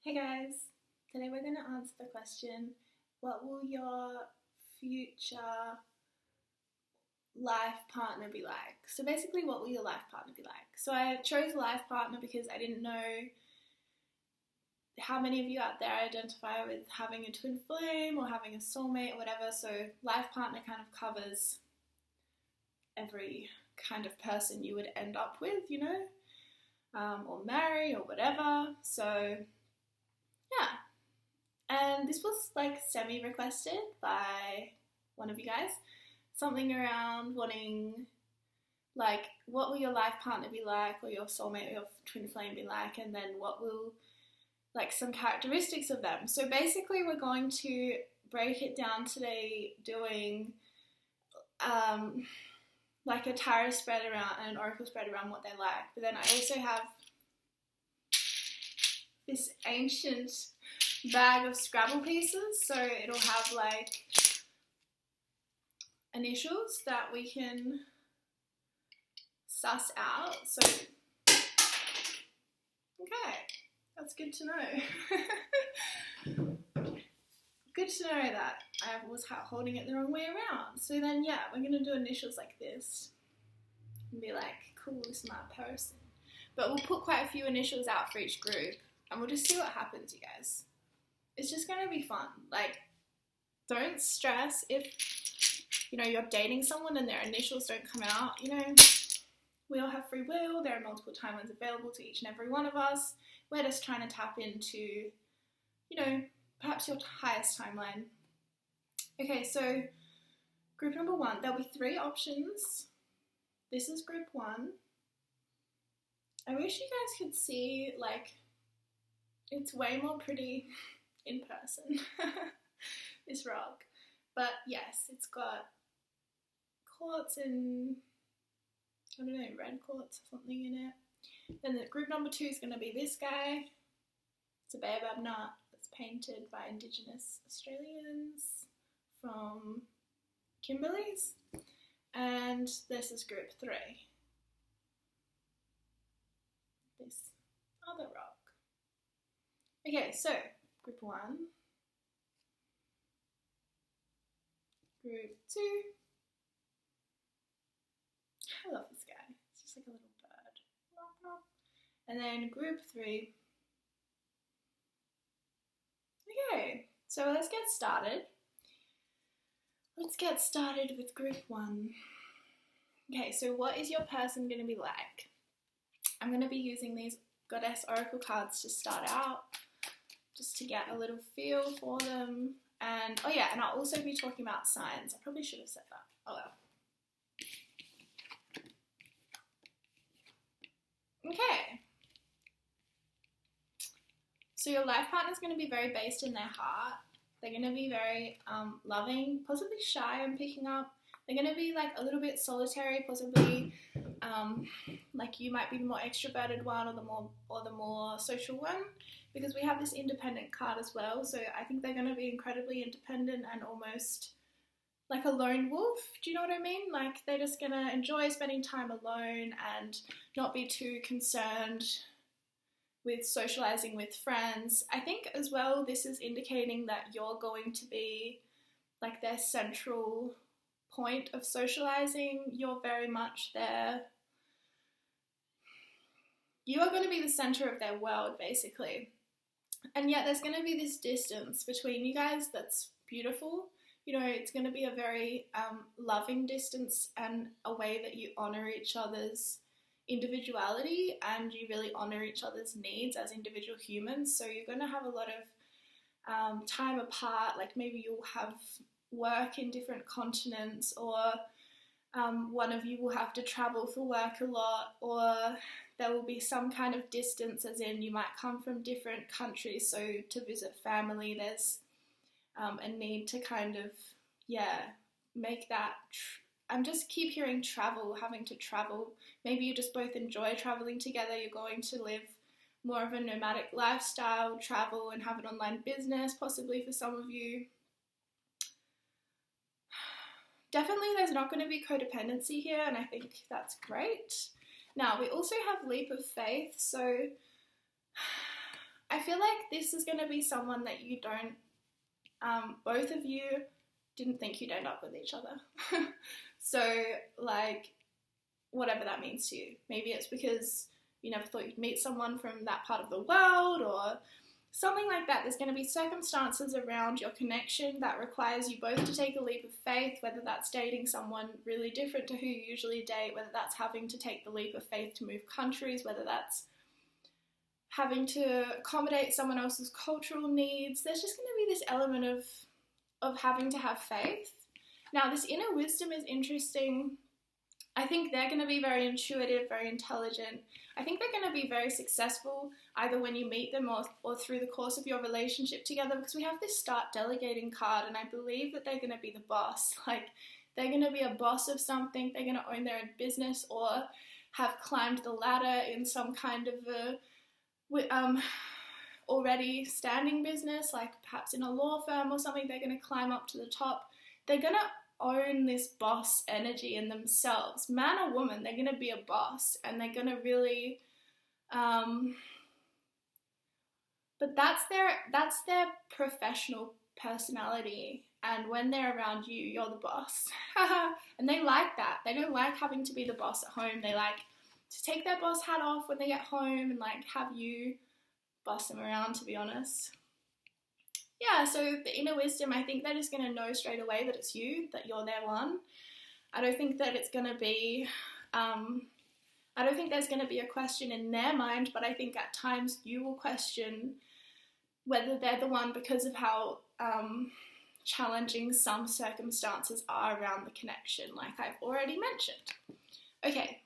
Hey guys, today we're going to answer the question, what will your future life partner be like? So basically, what will your life partner be like? So I chose life partner because I didn't know how many of you out there identify with having a twin flame or having a soulmate or whatever. So life partner kind of covers every kind of person you would end up with, or marry or whatever. So yeah, and this was like semi-requested by one of you guys. Something around wanting, like, what will your life partner be like, or your soulmate or your twin flame be like, and then what will, like, some characteristics of them. So basically we're going to break it down today doing like a tarot spread around and an oracle spread around what they're like. But then I also have this ancient bag of Scrabble pieces, so it'll have like initials that we can suss out. So okay, that's good to know. Good to know that I was holding it the wrong way around. So then yeah, we're gonna do initials like this and be like, cool, this is my person. But we'll put quite a few initials out for each group and we'll just see what happens, you guys. It's just going to be fun. Like, don't stress if, you're dating someone and their initials don't come out. We all have free will. There are multiple timelines available to each and every one of us. We're just trying to tap into, perhaps your highest timeline. Okay, so group number 1, there'll be 3 options. This is group 1. I wish you guys could see, like, it's way more pretty in person, this rock. But yes, it's got quartz and, red quartz or something in it. Then the group number 2 is going to be this guy. It's a baobab nut that's painted by Indigenous Australians from Kimberley's. And this is group 3. This other rock. Okay, so group 1, group 2. I love this guy. It's just like a little bird. And then group 3. Okay, so let's get started. Let's get started with group 1. Okay, so what is your person going to be like? I'm going to be using these Goddess Oracle cards to start out, just to get a little feel for them. And, oh yeah, and I'll also be talking about signs. I probably should have said that. Oh well. Okay. So your life partner is going to be very based in their heart. They're going to be very loving, possibly shy, I'm picking up. They're going to be like a little bit solitary, possibly like you might be the more extroverted one or the more social one, because we have this independent card as well. So I think they're going to be incredibly independent and almost like a lone wolf. Do you know what I mean? Like they're just going to enjoy spending time alone and not be too concerned with socializing with friends. I think as well this is indicating that you're going to be like their central point of socializing. You're very much there. You are going to be the center of their world, basically. And yet there's going to be this distance between you guys that's beautiful. It's going to be a very loving distance and a way that you honor each other's individuality and you really honor each other's needs as individual humans. So you're going to have a lot of time apart. Like maybe you'll have work in different continents, or one of you will have to travel for work a lot, or there will be some kind of distance, as in you might come from different countries, so to visit family there's a need to kind of make that I'm just keep hearing travel, having to travel. Maybe you just both enjoy traveling together. You're going to live more of a nomadic lifestyle, travel and have an online business, possibly for some of you. Definitely there's not going to be codependency here, and I think that's great. Now, we also have leap of faith, so I feel like this is going to be someone that you don't, both of you didn't think you'd end up with each other. So, like, whatever that means to you. Maybe it's because you never thought you'd meet someone from that part of the world or something like that. There's going to be circumstances around your connection that requires you both to take a leap of faith, whether that's dating someone really different to who you usually date, whether that's having to take the leap of faith to move countries, whether that's having to accommodate someone else's cultural needs. There's just going to be this element of having to have faith. Now, this inner wisdom is interesting. I think they're going to be very intuitive, very intelligent. I think they're going to be very successful either when you meet them or through the course of your relationship together, because we have this start delegating card, and I believe that they're going to be the boss. Like, they're going to be a boss of something. They're going to own their own business or have climbed the ladder in some kind of a already standing business, like perhaps in a law firm or something. They're going to climb up to the top. They're going to own this boss energy in themselves. Man or woman, they're going to be a boss, and they're going to really but that's their professional personality, and when they're around you, you're the boss. And they like that. They don't like having to be the boss at home. They like to take their boss hat off when they get home and like have you boss them around, to be honest. Yeah, so the inner wisdom, I think they're just going to know straight away that it's you, that you're their one. I don't think that it's going to be, I don't think there's going to be a question in their mind, but I think at times you will question whether they're the one because of how challenging some circumstances are around the connection, like I've already mentioned. Okay,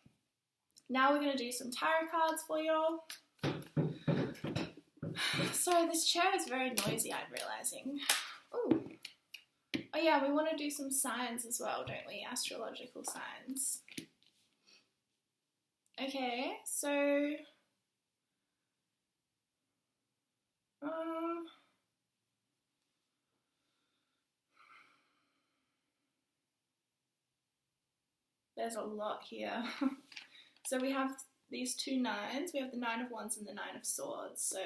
now we're going to do some tarot cards for y'all. Sorry, this chair is very noisy, I'm realising. Ooh. Oh yeah, we want to do some signs as well, don't we? Astrological signs. Okay, so... there's a lot here. So we have these two nines. We have the Nine of Wands and the Nine of Swords. So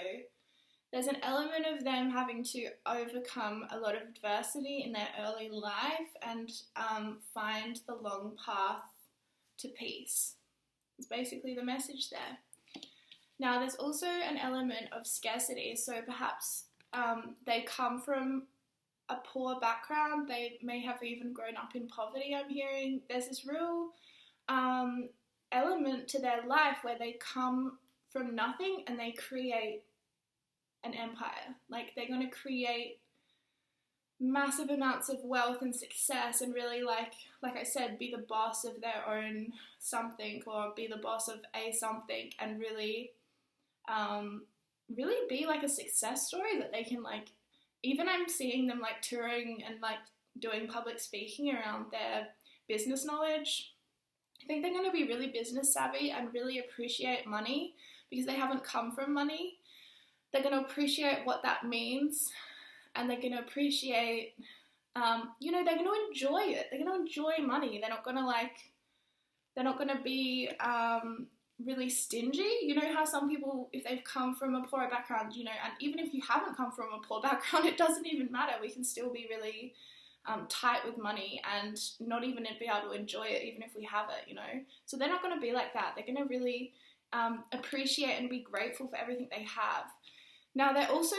there's an element of them having to overcome a lot of adversity in their early life and find the long path to peace. It's basically the message there. Now, there's also an element of scarcity. So perhaps they come from a poor background. They may have even grown up in poverty, I'm hearing. There's this real element to their life where they come from nothing and they create an empire. Like, they're going to create massive amounts of wealth and success and really, like I said, be the boss of their own something, or be the boss of a something, and really be like a success story that they can, like, even I'm seeing them like touring and like doing public speaking around their business knowledge. I think they're going to be really business savvy and really appreciate money because they haven't come from money. They're going to appreciate what that means, and they're going to appreciate, they're going to enjoy it. They're going to enjoy money. They're not going to be really stingy. You know how some people, if they've come from a poor background, and even if you haven't come from a poor background, it doesn't even matter. We can still be really tight with money and not even be able to enjoy it, even if we have it, So they're not going to be like that. They're going to really appreciate and be grateful for everything they have. Now, they're also,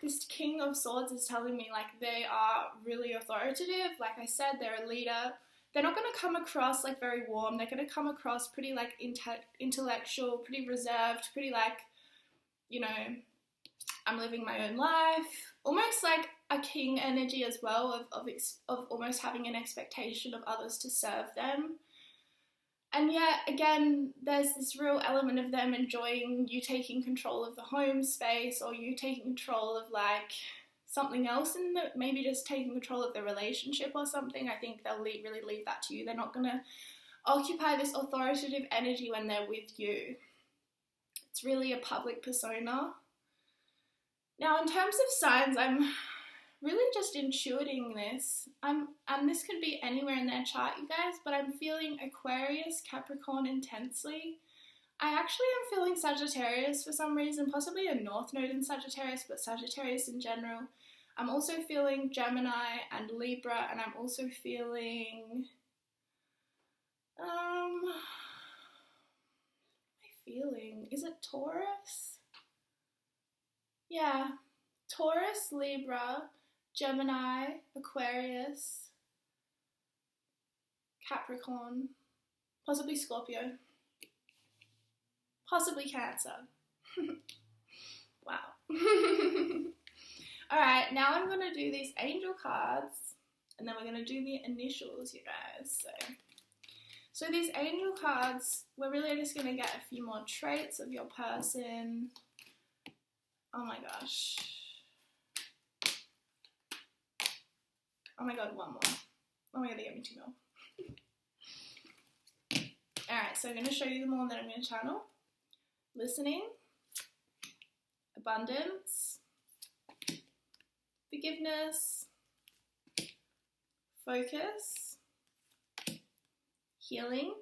this King of Swords is telling me, like, they are really authoritative. Like I said, they're a leader. They're not going to come across, like, very warm. They're going to come across pretty, like, intellectual, pretty reserved, pretty, like, I'm living my own life. Almost like a king energy as well, of almost having an expectation of others to serve them. And yet, again, there's this real element of them enjoying you taking control of the home space, or you taking control of, like, something else, and maybe just taking control of the relationship or something. I think they'll really leave that to you. They're not going to occupy this authoritative energy when they're with you. It's really a public persona. Now, in terms of signs, I'm really just intuiting this. And this could be anywhere in their chart, you guys, but I'm feeling Aquarius, Capricorn intensely. I actually am feeling Sagittarius for some reason, possibly a North Node in Sagittarius, but Sagittarius in general. I'm also feeling Gemini and Libra, and I'm also feeling, is it Taurus? Yeah, Taurus, Libra, Gemini, Aquarius, Capricorn, possibly Scorpio, possibly Cancer. Wow. Alright, now I'm going to do these angel cards, and then we're going to do the initials, you guys. So these angel cards, we're really just going to get a few more traits of your person. Oh my gosh. Oh my god, one more. Oh my god, they gave me 2 more. Alright, so I'm going to show you them all, and then I'm going to channel. Listening, abundance, forgiveness, focus, healing,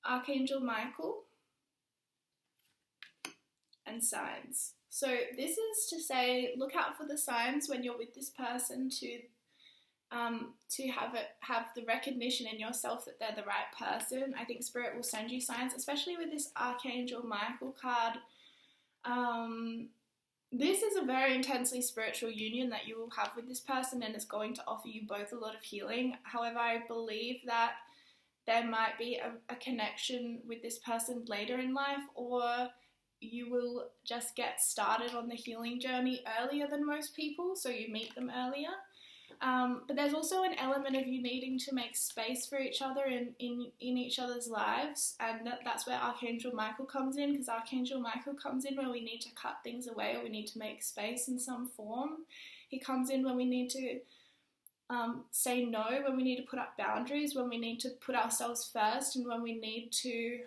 Archangel Michael, and signs. So this is to say, look out for the signs when you're with this person to have the recognition in yourself that they're the right person. I think Spirit will send you signs, especially with this Archangel Michael card. This is a very intensely spiritual union that you will have with this person, and it's going to offer you both a lot of healing. However, I believe that there might be a connection with this person later in life, or you will just get started on the healing journey earlier than most people, so you meet them earlier. But there's also an element of you needing to make space for each other in each other's lives, and that's where Archangel Michael comes in, because Archangel Michael comes in when we need to cut things away or we need to make space in some form. He comes in when we need to say no, when we need to put up boundaries, when we need to put ourselves first, and when we need to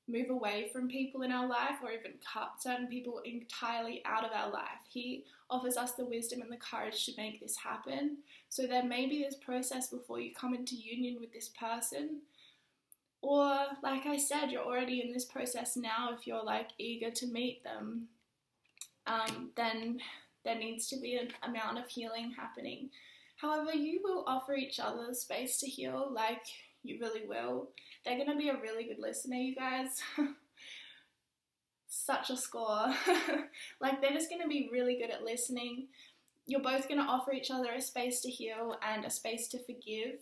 move away from people in our life or even cut certain people entirely out of our life. He offers us the wisdom and the courage to make this happen. So there may be this process before you come into union with this person, or like I said, you're already in this process now. If you're like eager to meet them, then there needs to be an amount of healing happening. However, you will offer each other space to heal, like you really will. They're going to be a really good listener, you guys. Such a score. Like, they're just going to be really good at listening. You're both going to offer each other a space to heal and a space to forgive.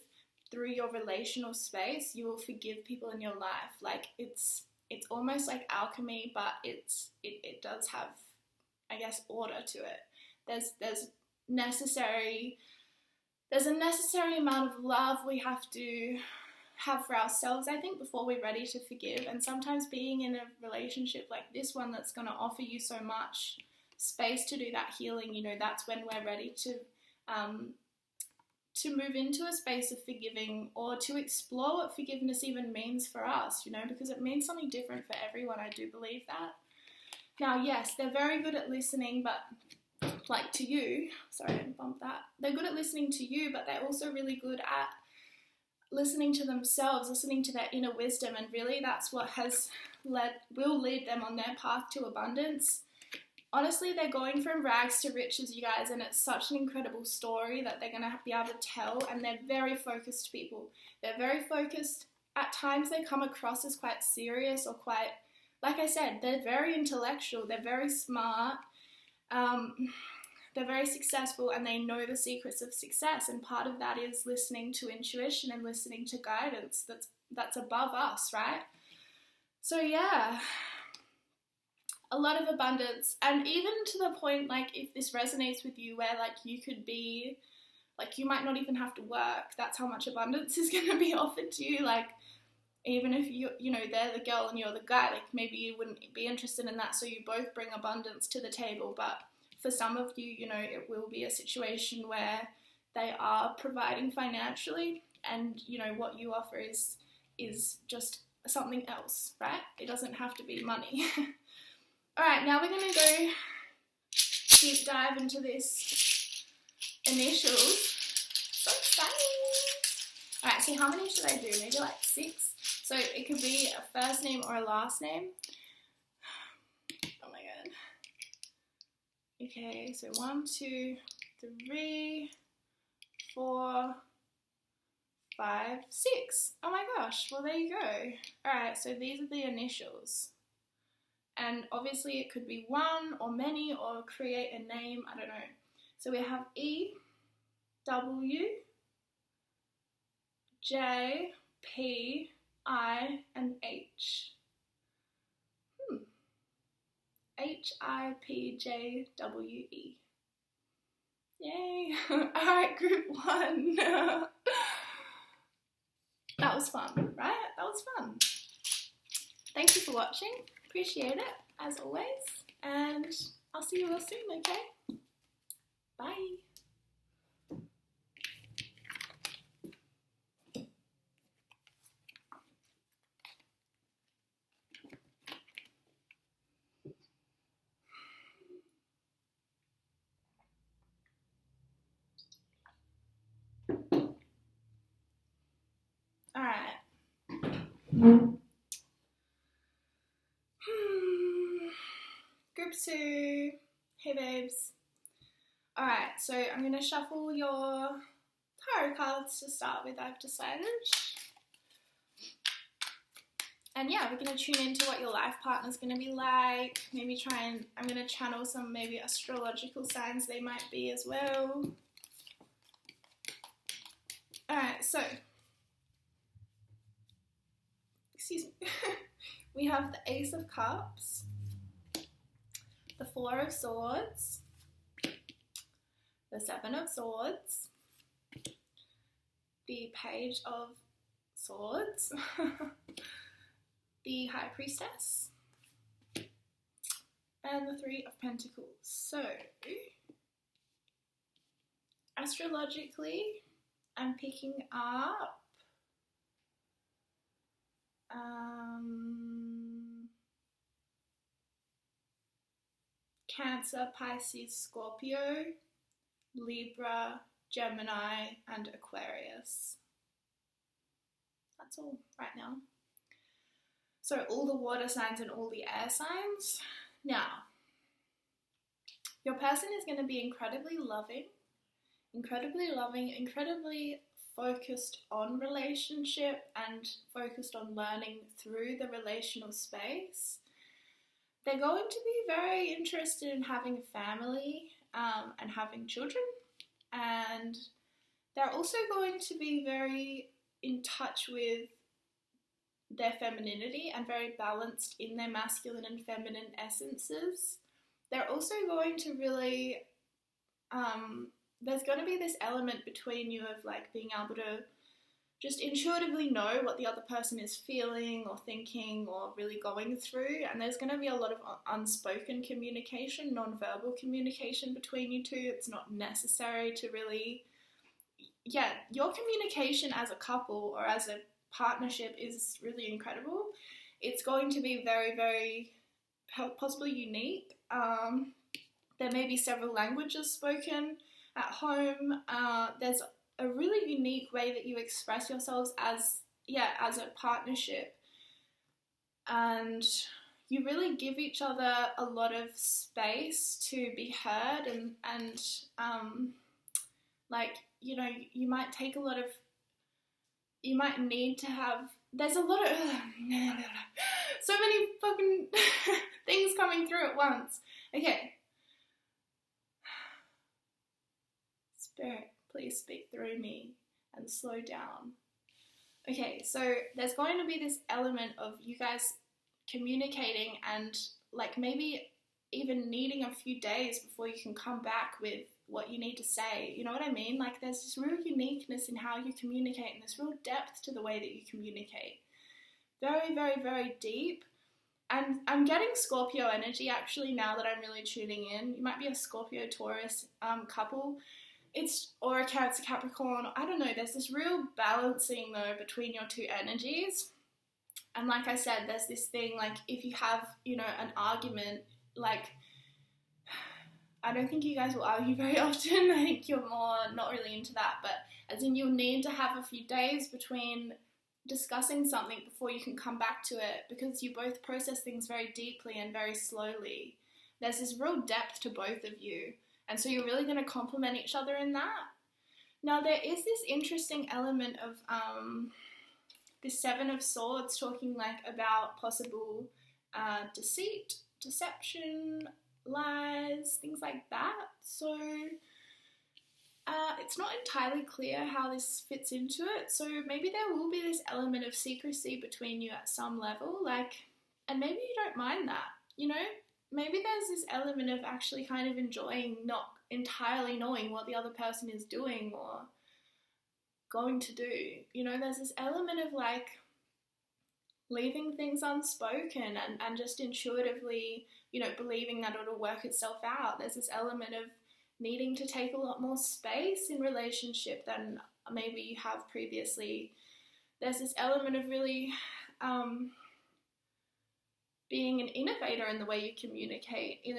Through your relational space, you will forgive people in your life. Like, it's almost like alchemy, but it does have, I guess, order to it. There's a necessary amount of love we have to have for ourselves, I think, before we're ready to forgive. And sometimes being in a relationship like this one that's going to offer you so much space to do that healing, you know, that's when we're ready to move into a space of forgiving, or to explore what forgiveness even means for us, you know, because it means something different for everyone. I do believe that. Now, yes, they're very good at listening, but like to you, sorry, I didn't bump that. They're good at listening to you, but they're also really good at listening to themselves, listening to their inner wisdom, and really that's what will lead them on their path to abundance. Honestly, they're going from rags to riches, you guys, and it's such an incredible story that they're going to be able to tell, and they're very focused people. They're very focused. At times they come across as quite serious or quite, like I said, they're very intellectual, they're very smart, they're very successful, and they know the secrets of success, and part of that is listening to intuition and listening to guidance that's above us, right? So yeah, a lot of abundance, and even to the point, like, if this resonates with you, where like you could be, like, you might not even have to work, that's how much abundance is going to be offered to you. Like, even if you know, they're the girl and you're the guy, like, maybe you wouldn't be interested in that, so you both bring abundance to the table. But for some of you, you know, it will be a situation where they are providing financially, and, you know, what you offer is just something else, right? It doesn't have to be money. All right, now we're going to go deep dive into this initials. So exciting. All right, so how many should I do? Maybe like 6? So it could be a first name or a last name. Oh my god. Okay, so 1, 2, 3, 4, 5, 6. Oh my gosh, well there you go. Alright, so these are the initials. And obviously it could be one or many or create a name, I don't know. So we have E, W, J, P, I, and H. H-I-P-J-W-E. Yay! Alright, group 1. That was fun, right? That was fun. Thank you for watching. Appreciate it, as always. And I'll see you all soon, okay? Bye. Alright. Group 2. Hey babes. Alright, so I'm going to shuffle your tarot cards to start with, I've decided. And yeah, we're going to tune into what your life partner's going to be like. Maybe I'm going to channel some maybe astrological signs they might be as well. Alright, so. Excuse me. We have the Ace of Cups, the Four of Swords, the Seven of Swords, the Page of Swords, the High Priestess, and the Three of Pentacles. So, astrologically, I'm picking up Cancer, Pisces, Scorpio, Libra, Gemini, and Aquarius. That's all right now. So all the water signs and all the air signs. Now, your person is going to be incredibly loving, incredibly focused on relationship and focused on learning through the relational space. They're going to be very interested in having a family and having children, and they're also going to be very in touch with their femininity and very balanced in their masculine and feminine essences. They're also going to really, there's going to be this element between you of like being able to just intuitively know what the other person is feeling or thinking or really going through, and there's going to be a lot of unspoken communication, non-verbal communication between you two. It's not necessary to really, your communication as a couple or as a partnership is really incredible. It's going to be very, very possibly unique. There may be several languages spoken at home. There's a really unique way that you express yourselves as a partnership, and you really give each other a lot of space to be heard, and like, you know, you might need to have, there's a lot of so many fucking things coming through at once. Okay, Spirit, please speak through me and slow down. Okay, so there's going to be this element of you guys communicating and like maybe even needing a few days before you can come back with what you need to say. You know what I mean? Like there's this real uniqueness in how you communicate and this real depth to the way that you communicate. Very, very, very deep. And I'm getting Scorpio energy actually now that I'm really tuning in. You might be a Scorpio Taurus couple. Or a Cancer Capricorn, I don't know, there's this real balancing though between your two energies. And like I said, there's this thing, like if you have, you know, an argument, like I don't think you guys will argue very often. I think you're more not really into that, but as in you'll need to have a few days between discussing something before you can come back to it, because you both process things very deeply and very slowly. There's this real depth to both of you, and so you're really going to complement each other in that. Now, there is this interesting element of the Seven of Swords talking like about possible deceit, deception, lies, things like that. So it's not entirely clear how this fits into it. So maybe there will be this element of secrecy between you at some level, like, and maybe you don't mind that, you know? Maybe there's this element of actually kind of enjoying not entirely knowing what the other person is doing or going to do. You know, there's this element of like leaving things unspoken and just intuitively, you know, believing that it'll work itself out. There's this element of needing to take a lot more space in relationship than maybe you have previously. There's this element of really being an innovator in the way you communicate in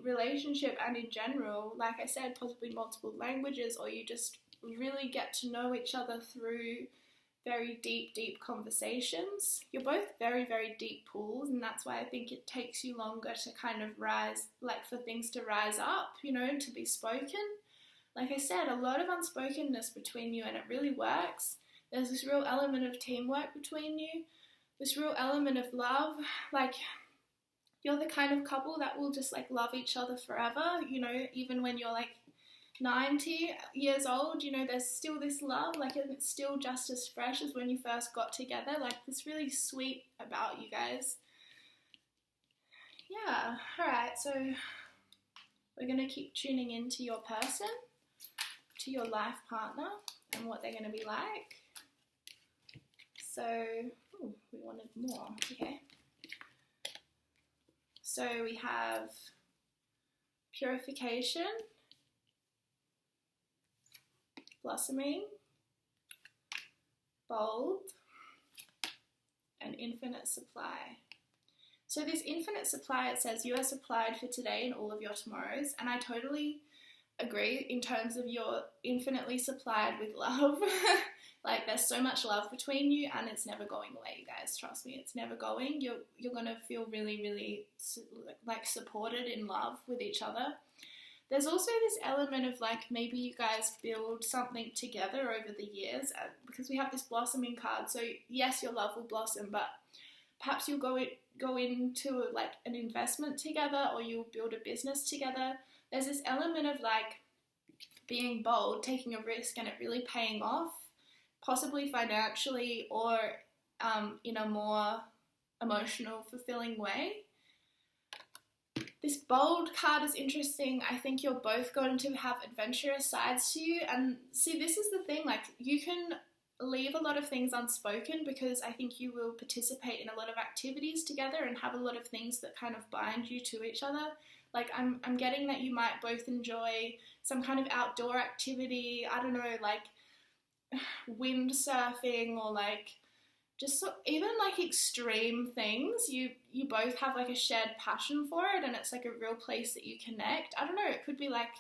relationship and in general. Like I said, possibly multiple languages, or you just really get to know each other through very deep conversations. You're both very, very deep pools, and that's why I think it takes you longer to kind of rise, like for things to rise up, you know, to be spoken. Like I said, a lot of unspokenness between you, and it really works. There's this real element of teamwork between you, this real element of love. Like, you're the kind of couple that will just like love each other forever, you know, even when you're like 90 years old, you know, there's still this love, like, and it's still just as fresh as when you first got together. Like, it's really sweet about you guys. Yeah, alright, so we're going to keep tuning into your person, to your life partner, and what they're going to be like. So, we wanted more, okay. So we have purification, blossoming, bold, and infinite supply. So this infinite supply, it says you are supplied for today and all of your tomorrows, and I totally agree in terms of you're infinitely supplied with love. Like, there's so much love between you, and it's never going away, you guys. Trust me, it's never going. You're gonna feel really, really like supported in love with each other. There's also this element of like maybe you guys build something together over the years, because we have this blossoming card. So yes, your love will blossom, but perhaps you'll go into like an investment together, or you'll build a business together. There's this element of like being bold, taking a risk, and it really paying off, possibly financially or in a more emotional, fulfilling way. This bold card is interesting. I think you're both going to have adventurous sides to you. And see, this is the thing, like, you can leave a lot of things unspoken, because I think you will participate in a lot of activities together and have a lot of things that kind of bind you to each other. Like, I'm getting that you might both enjoy some kind of outdoor activity, I don't know, like windsurfing, or like just even like extreme things. You both have like a shared passion for it, and it's like a real place that you connect. I don't know, it could be like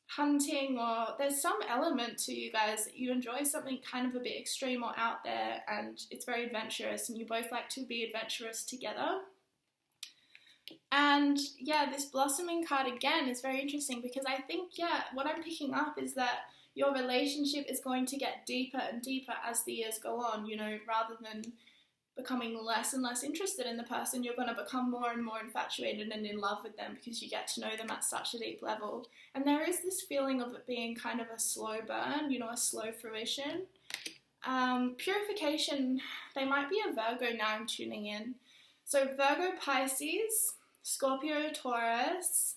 hunting, or there's some element to you guys that you enjoy something kind of a bit extreme or out there, and it's very adventurous, and you both like to be adventurous together. And yeah, this blossoming card again is very interesting, because I think, yeah, what I'm picking up is that your relationship is going to get deeper and deeper as the years go on, you know, rather than becoming less and less interested in the person, you're going to become more and more infatuated and in love with them, because you get to know them at such a deep level. And there is this feeling of it being kind of a slow burn, you know, a slow fruition. Purification, they might be a Virgo now, I'm tuning in. So Virgo, Pisces, Scorpio, Taurus,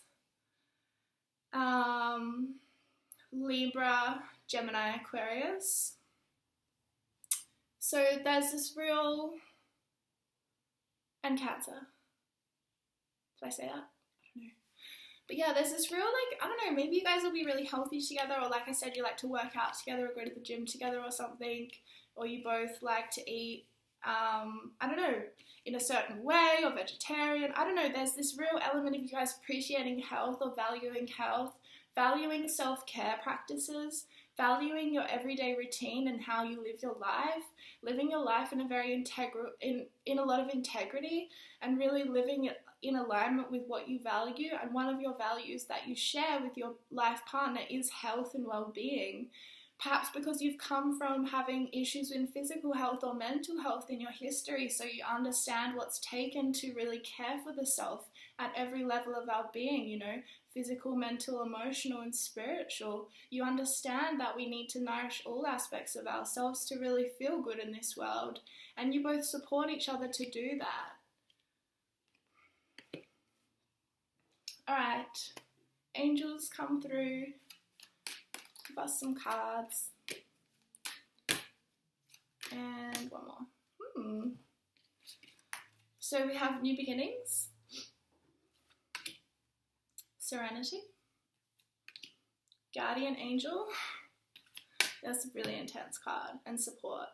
Libra, Gemini, Aquarius. So there's this real, and Cancer. Did I say that? I don't know. But yeah, there's this real, like, I don't know, maybe you guys will be really healthy together, or like I said, you like to work out together or go to the gym together or something, or you both like to eat, I don't know, in a certain way, or vegetarian. I don't know, there's this real element of you guys appreciating health, or valuing health, valuing self-care practices, valuing your everyday routine and how you live your life, living your life in a very integral, in a lot of integrity, and really living it in alignment with what you value. And one of your values that you share with your life partner is health and well-being. Perhaps because you've come from having issues in physical health or mental health in your history, so you understand what's taken to really care for the self at every level of our being, you know, physical, mental, emotional, and spiritual. You understand that we need to nourish all aspects of ourselves to really feel good in this world, and you both support each other to do that. Alright, angels, come through. Give us some cards. And one more. So we have new beginnings, serenity, guardian angel. That's a really intense card. And support.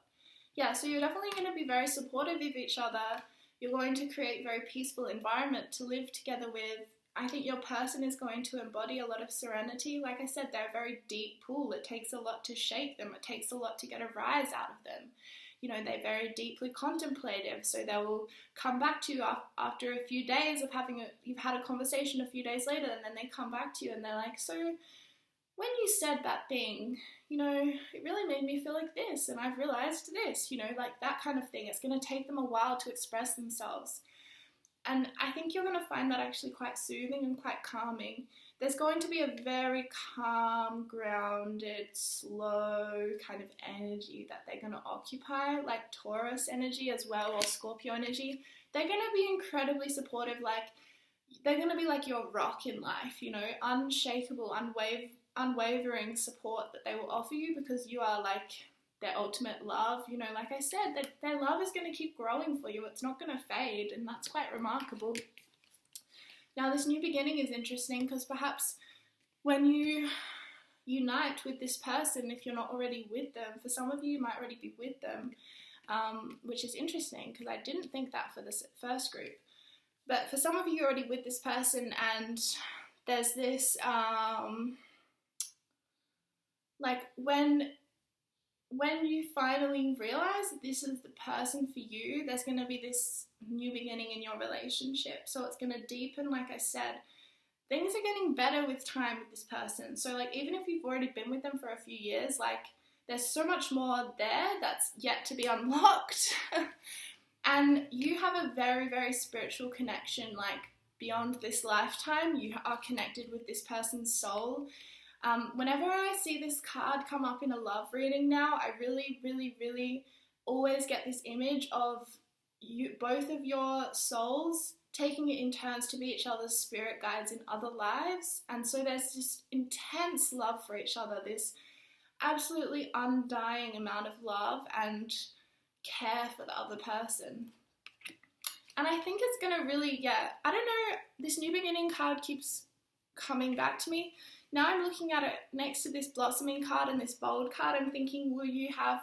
Yeah, so you're definitely going to be very supportive of each other. You're going to create a very peaceful environment to live together with. I think your person is going to embody a lot of serenity. Like I said, they're a very deep pool. It takes a lot to shake them. It takes a lot to get a rise out of them. You know, they're very deeply contemplative, so they will come back to you after a few days of you've had a conversation a few days later, and then they come back to you and they're like, so when you said that thing, you know, it really made me feel like this, and I've realized this, you know, like that kind of thing. It's going to take them a while to express themselves. And I think you're going to find that actually quite soothing and quite calming. There's going to be a very calm, grounded, slow kind of energy that they're going to occupy, like Taurus energy as well, or Scorpio energy. They're going to be incredibly supportive, like they're going to be like your rock in life, you know, unshakable, unwavering support that they will offer you, because you are like their ultimate love. You know, like I said, that their love is going to keep growing for you. It's not going to fade, and that's quite remarkable. Now, this new beginning is interesting because perhaps when you unite with this person, if you're not already with them, for some of you, you might already be with them, which is interesting because I didn't think that for this first group. But for some of you, you're already with this person, and there's this, like when you finally realize that this is the person for you, there's going to be this new beginning in your relationship. So it's going to deepen, like I said. Things are getting better with time with this person. So like even if you've already been with them for a few years, like there's so much more there that's yet to be unlocked. And you have a very, very spiritual connection, like beyond this lifetime. You are connected with this person's soul. Whenever I see this card come up in a love reading now, I really, really, really always get this image of you, both of your souls taking it in turns to be each other's spirit guides in other lives. And so there's this intense love for each other, this absolutely undying amount of love and care for the other person. And I think it's going to really, I don't know, this new beginning card keeps coming back to me. Now I'm looking at it next to this blossoming card and this bold card. I'm thinking, will you have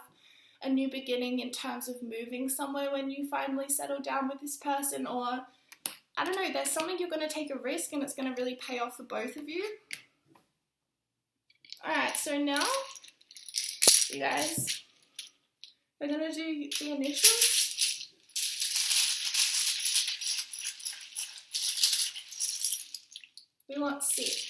a new beginning in terms of moving somewhere when you finally settle down with this person? Or, I don't know, there's something you're going to take a risk and it's going to really pay off for both of you. Alright, so now, you guys, we're going to do the initials. We want 6.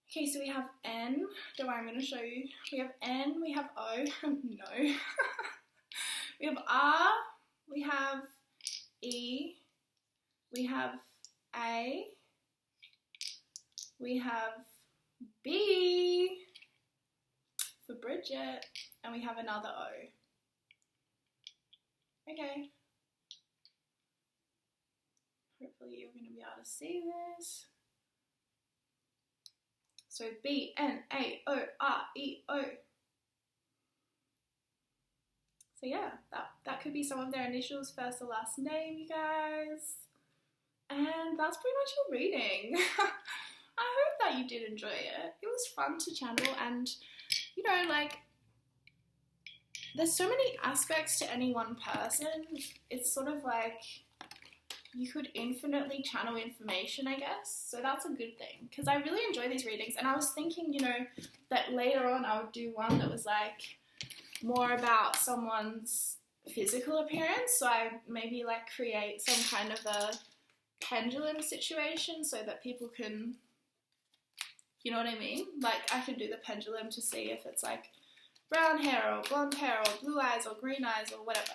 Okay, so we have N. Don't worry, I'm going to show you. We have N, we have O. No. We have R, we have E, we have A, we have B for Bridget, and we have another O. Okay. Hopefully you're going to be able to see this. So B, N, A, O, R, E, O. So yeah, that could be some of their initials, first or last name, you guys. And that's pretty much your reading. I hope that you did enjoy it. It was fun to channel, and, you know, like, there's so many aspects to any one person. It's sort of like, you could infinitely channel information, I guess. So that's a good thing, because I really enjoy these readings. And I was thinking, you know, that later on I would do one that was like more about someone's physical appearance. So I maybe like create some kind of a pendulum situation so that people can, you know what I mean? Like I could do the pendulum to see if it's like brown hair or blonde hair or blue eyes or green eyes or whatever.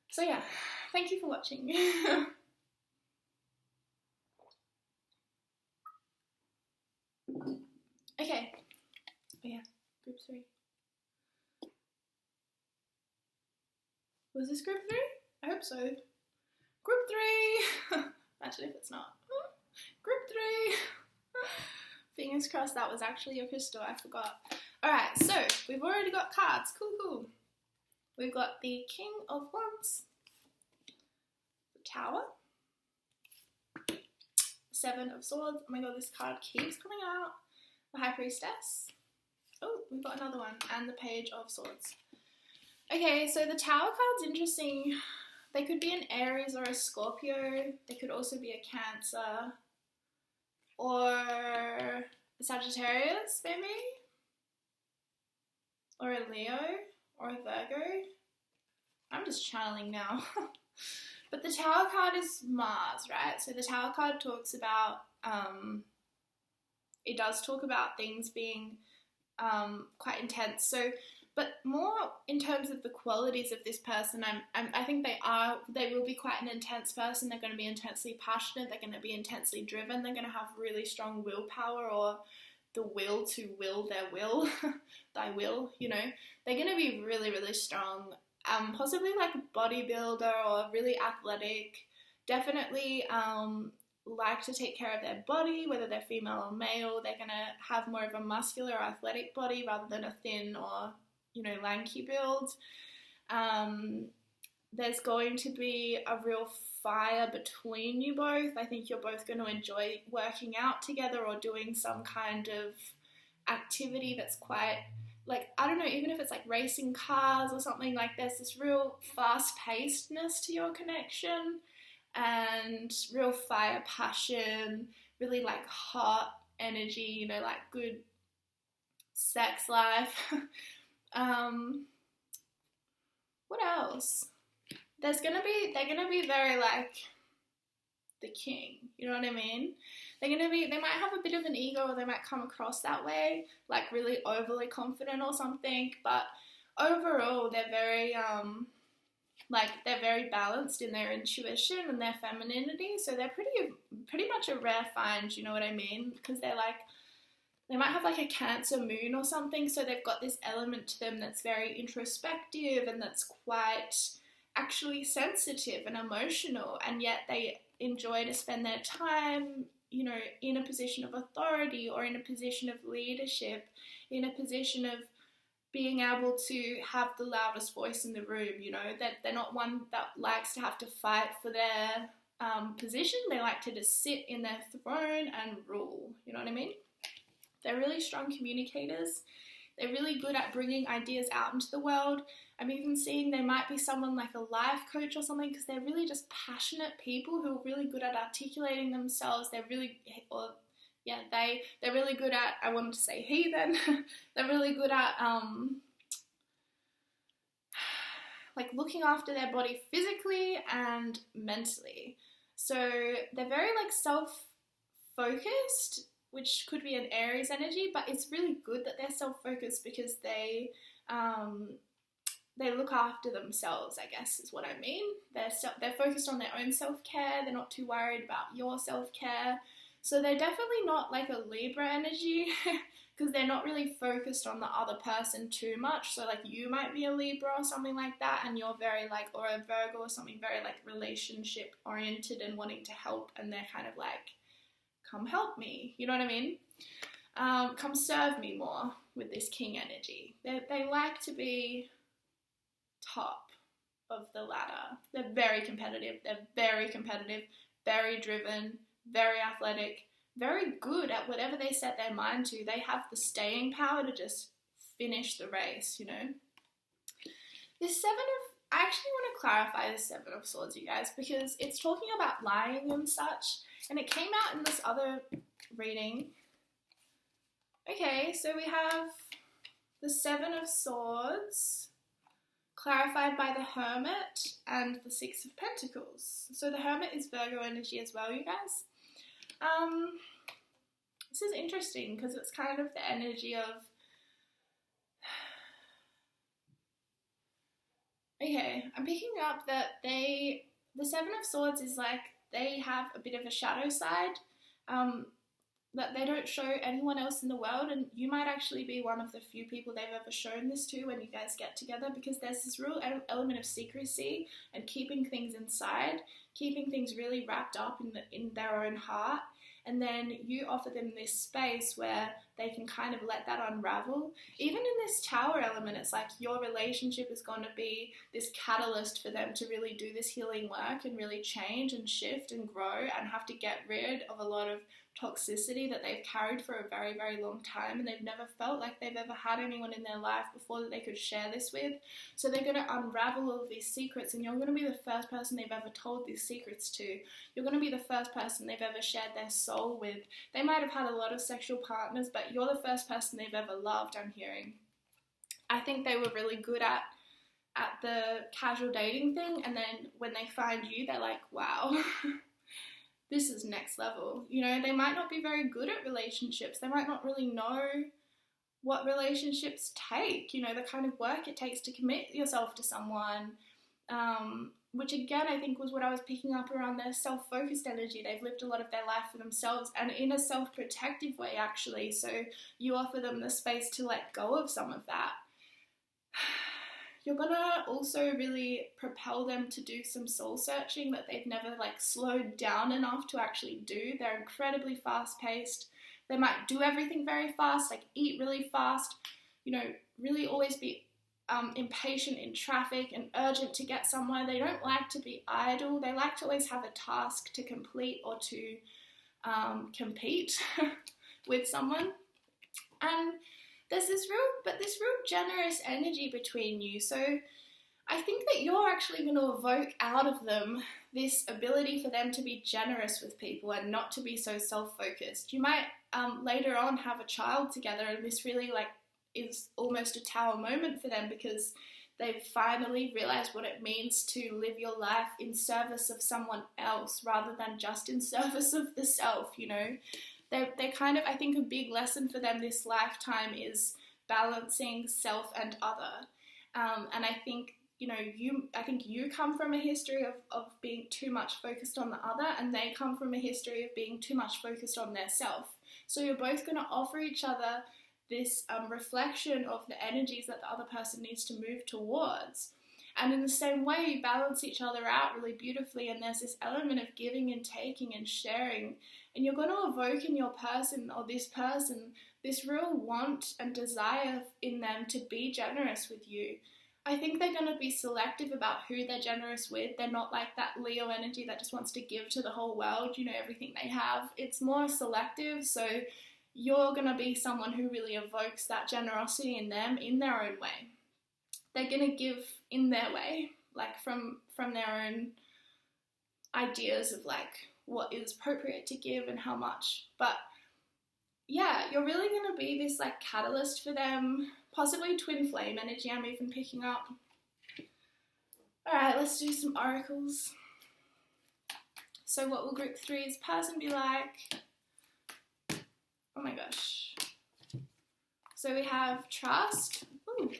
So yeah, thank you for watching. Okay, oh yeah, group 3. Was this group 3? I hope so. Group 3! Imagine if it's not. Group 3! Fingers crossed that was actually your crystal, I forgot. Alright, so we've already got cards. Cool. We've got the King of Wands, the Tower, 7 of Swords. Oh my god, this card keeps coming out. The High Priestess. Oh, we've got another one. And the Page of Swords. Okay, so the Tower card's interesting. They could be an Aries or a Scorpio. They could also be a Cancer. Or a Sagittarius, maybe? Or a Leo? Or a Virgo? I'm just channeling now. But the Tower card is Mars, right? So the Tower card talks about, it does talk about things being quite intense. So, but more in terms of the qualities of this person, I think they will be quite an intense person. They're going to be intensely passionate. They're going to be intensely driven. They're going to have really strong willpower, or the will to will their will, thy will, you know. They're going to be really, really strong. Possibly like a bodybuilder or really athletic. Definitely like to take care of their body, whether they're female or male. They're going to have more of a muscular or athletic body rather than a thin or, you know, lanky build. There's going to be a real fire between you both. I think you're both going to enjoy working out together or doing some kind of activity that's quite, like, I don't know, even if it's like racing cars or something, like there's this real fast-pacedness to your connection and real fire, passion, really like hot energy, you know, like good sex life. What else? They're gonna be very like the king, you know what I mean? They might have a bit of an ego, or they might come across that way, like really overly confident or something, but overall they're very they're very balanced in their intuition and their femininity, so they're pretty much a rare find, you know what I mean? Because they're like, they might have like a Cancer moon or something, so they've got this element to them that's very introspective and that's quite actually sensitive and emotional, and yet they enjoy to spend their time, you know, in a position of authority or in a position of leadership, in a position of being able to have the loudest voice in the room, you know, that they're not one that likes to have to fight for their position. They like to just sit in their throne and rule, you know what I mean? They're really strong communicators. They're really good at bringing ideas out into the world. I'm even seeing they might be someone like a life coach or something, because they're really just passionate people who are really good at articulating themselves. They're really, they're really good at, I wanted to say heathen, they're really good at like looking after their body physically and mentally. So they're very like self-focused, which could be an Aries energy, but it's really good that they're self-focused because they look after themselves, I guess is what I mean. They're focused on their own self-care. They're not too worried about your self-care. So they're definitely not like a Libra energy because they're not really focused on the other person too much. So like you might be a Libra or something like that, and you're very like, or a Virgo or something, very like relationship oriented and wanting to help, and they're kind of like, come help me, you know what I mean? Come serve me more with this king energy. They like to be top of the ladder. They're very competitive, very driven, very athletic, very good at whatever they set their mind to. They have the staying power to just finish the race, you know? This I actually want to clarify the Seven of Swords, you guys, because it's talking about lying and such, and it came out in this other reading. Okay, so we have the Seven of Swords clarified by the Hermit and the Six of Pentacles. So the Hermit is Virgo energy as well, you guys. This is interesting because it's kind of the energy of, okay, I'm picking up that the Seven of Swords is like they have a bit of a shadow side that they don't show anyone else in the world, and you might actually be one of the few people they've ever shown this to when you guys get together, because there's this real element of secrecy and keeping things inside, keeping things really wrapped up in their own heart. And then you offer them this space where they can kind of let that unravel. Even in this Tower element, it's like your relationship is going to be this catalyst for them to really do this healing work and really change and shift and grow and have to get rid of a lot of toxicity that they've carried for a very, very long time, and they've never felt like they've ever had anyone in their life before that they could share this with. So they're going to unravel all of these secrets, and you're going to be the first person they've ever told these secrets to. You're going to be the first person they've ever shared their soul with. They might have had a lot of sexual partners, but you're the first person they've ever loved, I'm hearing. I think they were really good at the casual dating thing, and then when they find you, they're like, wow. This is next level. You know, they might not be very good at relationships. They might not really know what relationships take, you know, the kind of work it takes to commit yourself to someone, which again, I think was what I was picking up around their self-focused energy. They've lived a lot of their life for themselves and in a self-protective way, actually. So you offer them the space to let go of some of that. You're going to also really propel them to do some soul searching that they've never slowed down enough to actually do. They're incredibly fast paced. They might do everything very fast, eat really fast, you know, really always be impatient in traffic and urgent to get somewhere. They don't like to be idle. They like to always have a task to complete or to compete with someone. And there's this real generous energy between you. So I think that you're actually going to evoke out of them this ability for them to be generous with people and not to be so self-focused. You might later on have a child together, and this really is almost a Tower moment for them, because they've finally realized what it means to live your life in service of someone else rather than just in service of the self, you know. They kind of, I think a big lesson for them this lifetime is balancing self and other. And I think, you know, you come from a history of being too much focused on the other, and they come from a history of being too much focused on their self. So you're both going to offer each other this reflection of the energies that the other person needs to move towards. And in the same way, you balance each other out really beautifully, and there's this element of giving and taking and sharing. And you're going to evoke in your person or this person this real want and desire in them to be generous with you. I think they're going to be selective about who they're generous with. They're not like that Leo energy that just wants to give to the whole world, you know, everything they have. It's more selective, so you're going to be someone who really evokes that generosity in them in their own way. They're going to give in their way, from their own ideas of what is appropriate to give and how much. But yeah, you're really going to be this catalyst for them, possibly twin flame energy I'm even picking up. Alright, let's do some oracles. So what will group 3's person be like? Oh my gosh. So we have trust. Ooh.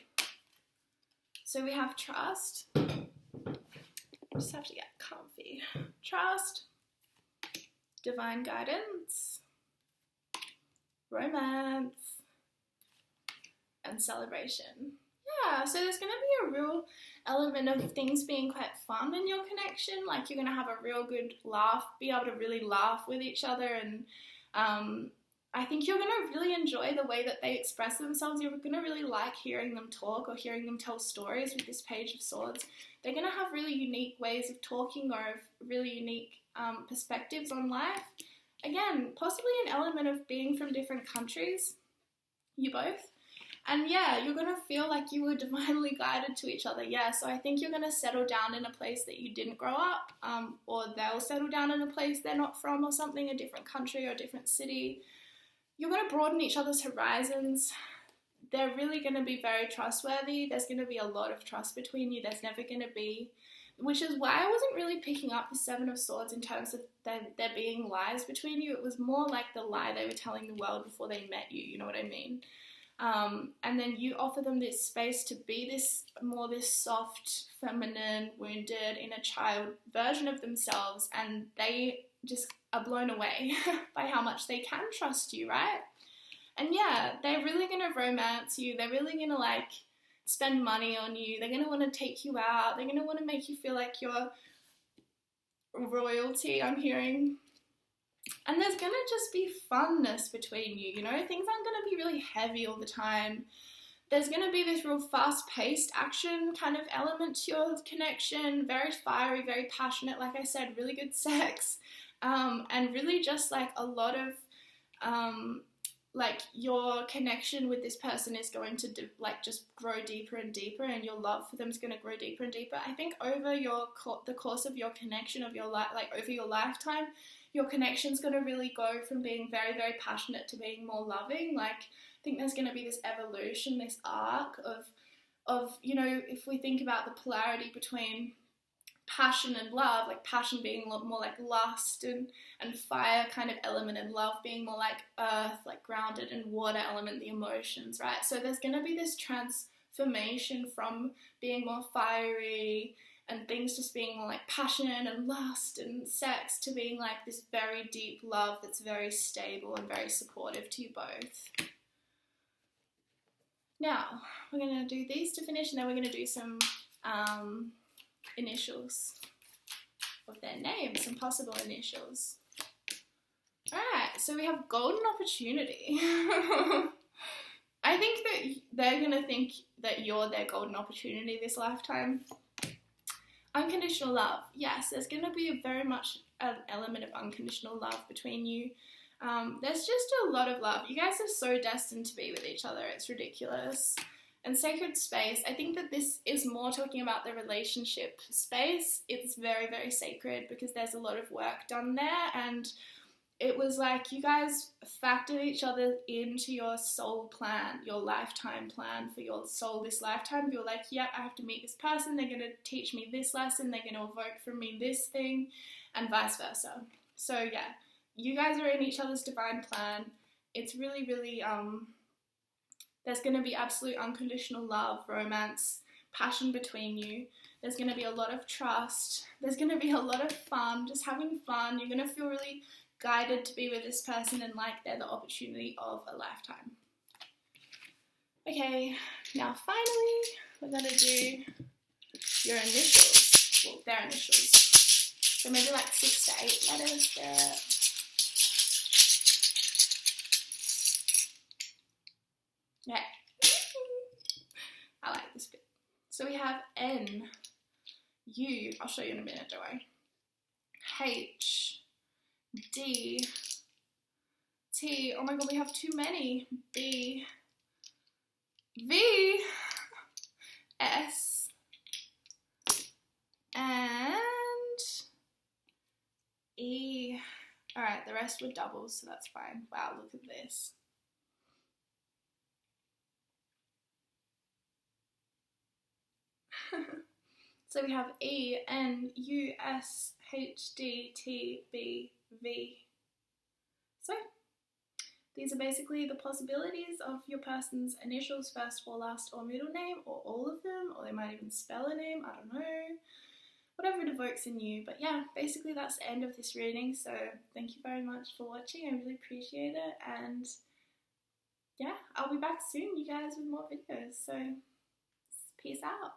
So we have trust. Just have to get comfy. Trust. Divine guidance. Romance. And celebration. Yeah, so there's going to be a real element of things being quite fun in your connection. You're going to have a real good laugh, be able to really laugh with each other, and I think you're going to really enjoy the way that they express themselves. You're going to really like hearing them talk or hearing them tell stories with this Page of Swords. They're going to have really unique ways of talking or of really unique perspectives on life. Again, possibly an element of being from different countries, you both. And yeah, you're going to feel like you were divinely guided to each other. Yeah, so I think you're going to settle down in a place that you didn't grow up, or they'll settle down in a place they're not from or something, a different country or a different city. You're going to broaden each other's horizons. They're really going to be very trustworthy. There's going to be a lot of trust between you. There's never going to be, which is why I wasn't really picking up the Seven of Swords in terms of there being lies between you. It was more like the lie they were telling the world before they met you, you know what I mean? And then you offer them this space to be this soft, feminine, wounded, inner child version of themselves, and they just are blown away by how much they can trust you, right? And yeah, they're really going to romance you. They're really going to like spend money on you. They're going to want to take you out. They're going to want to make you feel like you're royalty, I'm hearing. And there's going to just be funness between you, you know? Things aren't going to be really heavy all the time. There's going to be this real fast-paced action kind of element to your connection, very fiery, very passionate, like I said, really good sex, and really just like a lot of, like your connection with this person is going to just grow deeper and deeper, and your love for them is going to grow deeper and deeper. I think over the course of your connection of your life, like over your lifetime, your connection's going to really go from being very, very passionate to being more loving. Like, I think there's going to be this evolution, this arc of, you know, if we think about the polarity between passion and love, like passion being a lot more like lust and fire kind of element, and love being more like earth, like grounded, and water element, the emotions, right? So there's going to be this transformation from being more fiery and things just being more like passion and lust and sex to being like this very deep love that's very stable and very supportive to you both. Now, we're going to do these to finish, and then we're going to do some initials of their names, some possible initials. Alright, so we have golden opportunity. I think that they're going to think that you're their golden opportunity this lifetime. Unconditional love. Yes, there's going to be very much an element of unconditional love between you. There's just a lot of love. You guys are so destined to be with each other. It's ridiculous. And sacred space, I think that this is more talking about the relationship space. It's very, very sacred because there's a lot of work done there, and it was like you guys factored each other into your soul plan, your lifetime plan for your soul this lifetime. You're like, yeah, I have to meet this person. They're going to teach me this lesson. They're going to evoke from me this thing, and vice versa. So yeah, you guys are in each other's divine plan. It's really, really, there's going to be absolute unconditional love, romance, passion between you. There's going to be a lot of trust. There's going to be a lot of fun, just having fun. You're going to feel really guided to be with this person and like they're the opportunity of a lifetime. Okay, now finally, we're going to do your initials. Well, their initials. So maybe like 6 to 8 letters there. Okay. I like this bit. So we have N, U, I'll show you in a minute, don't worry. H, D, T, oh my god, we have too many. B, V, S, and E. Alright, the rest were doubles, so that's fine. Wow, look at this. So we have E, N, U, S, H, D, T, B, V. So these are basically the possibilities of your person's initials, first or last or middle name, or all of them, or they might even spell a name, I don't know. Whatever it evokes in you. But yeah, basically that's the end of this reading. So thank you very much for watching. I really appreciate it. And yeah, I'll be back soon, you guys, with more videos. So peace out.